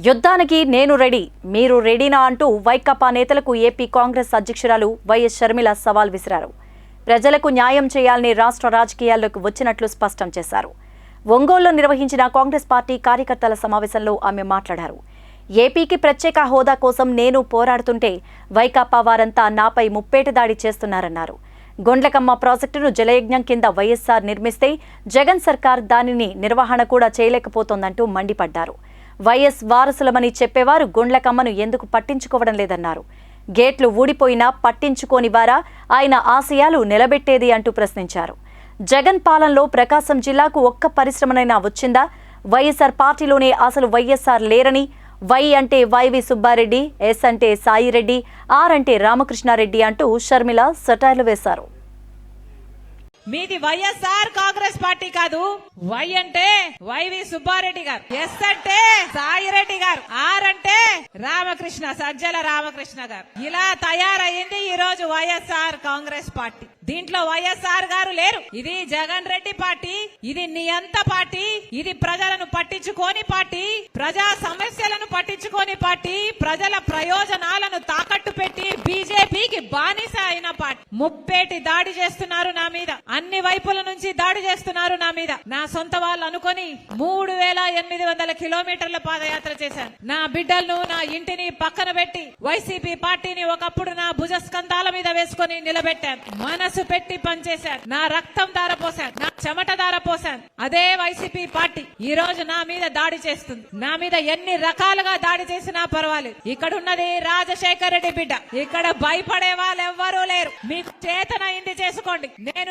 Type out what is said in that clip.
యుద్ధానికి నేను రెడీ, మీరు రెడీనా అంటూ వైకాపా నేతలకు ఏపీ కాంగ్రెస్ అధ్యక్షురాలు వైఎస్ షర్మిల సవాల్ విసిరారు. ప్రజలకు న్యాయం చేయాలని రాష్ట్ర రాజకీయాల్లోకి వచ్చినట్లు స్పష్టం చేశారు. ఒంగోలులో నిర్వహించిన కాంగ్రెస్ పార్టీ కార్యకర్తల సమావేశంలో ఆమె మాట్లాడారు. ఏపీకి ప్రత్యేక హోదా కోసం నేను పోరాడుతుంటే వైకాపా వారంతా నాపై ముప్పేట దాడి చేస్తున్నారన్నారు. గొండ్లకమ్మ ప్రాజెక్టును జలయజ్ఞం కింద వైఎస్ఆర్ నిర్మిస్తే జగన్ సర్కార్ దానిని నిర్వహణ కూడా చేయలేకపోతోందంటూ మండిపడ్డారు. వైఎస్ వారసులమని చెప్పేవారు గొండ్లకమ్మను ఎందుకు పట్టించుకోవడం లేదన్నారు. గేట్లు ఊడిపోయినా పట్టించుకోని వారా ఆయన ఆశయాలు నిలబెట్టేది అంటూ ప్రశ్నించారు. జగన్ పాలనలో ప్రకాశం జిల్లాకు ఒక్క పరిశ్రమనైనా వచ్చిందా? వైఎస్ఆర్ పార్టీలోనే అసలు వైఎస్ఆర్ లేరని, వై అంటే వైవి సుబ్బారెడ్డి, ఎస్ అంటే సాయిరెడ్డి, ఆర్ అంటే రామకృష్ణారెడ్డి అంటూ షర్మిల సెటైర్లు వేశారు. మీది వైఎస్ఆర్ కాంగ్రెస్ పార్టీ కాదు. వై అంటే వైవి సుబ్బారెడ్డి గారు, ఎస్ అంటే సాయిరెడ్డి గారు, ఆర్ అంటే రామకృష్ణ సజ్జల రామకృష్ణ గారు. ఇలా తయారైంది ఈ రోజు వైఎస్ఆర్ కాంగ్రెస్ పార్టీ. దీంట్లో వైఎస్ఆర్ గారు లేరు. ఇది జగన్ రెడ్డి పార్టీ, ఇది నియంత పార్టీ, ఇది ప్రజలను పట్టించుకోని పార్టీ, ప్రజా సమస్యలను పట్టించుకోని పార్టీ, ప్రజల ప్రయోజనాలను తాకట్టు పెట్టి బీజేపీకి బానిస అయిన పార్టీ. ముప్పేటి దాడి చేస్తున్నారు నా మీద, అన్ని వైపుల నుంచి దాడి చేస్తున్నారు నా మీద. నా సొంత వాళ్ళు అనుకొని 3800 కిలోమీటర్ల పాదయాత్ర చేశాను. నా బిడ్డలను, నా ఇంటిని పక్కన పెట్టి వైసీపీ పార్టీని ఒకప్పుడు నా భుజస్కంధాల మీద వేసుకొని నిలబెట్టాను. మనసు పెట్టి పనిచేశాను. నా రక్తం ధారపోశాను, నా చెమట ధారపోశాను. అదే వైసీపీ పార్టీ ఈ రోజు నా మీద దాడి చేస్తుంది. నా మీద ఎన్ని రకాలుగా దాడి చేసినా పర్వాలేదు. ఇక్కడ ఉన్నది రాజశేఖర రెడ్డి బిడ్డ. ఇక్కడ భయపడే వాళ్ళు ఎవ్వరూ లేరు. మీకు చేతనైంది చేసుకోండి. నేను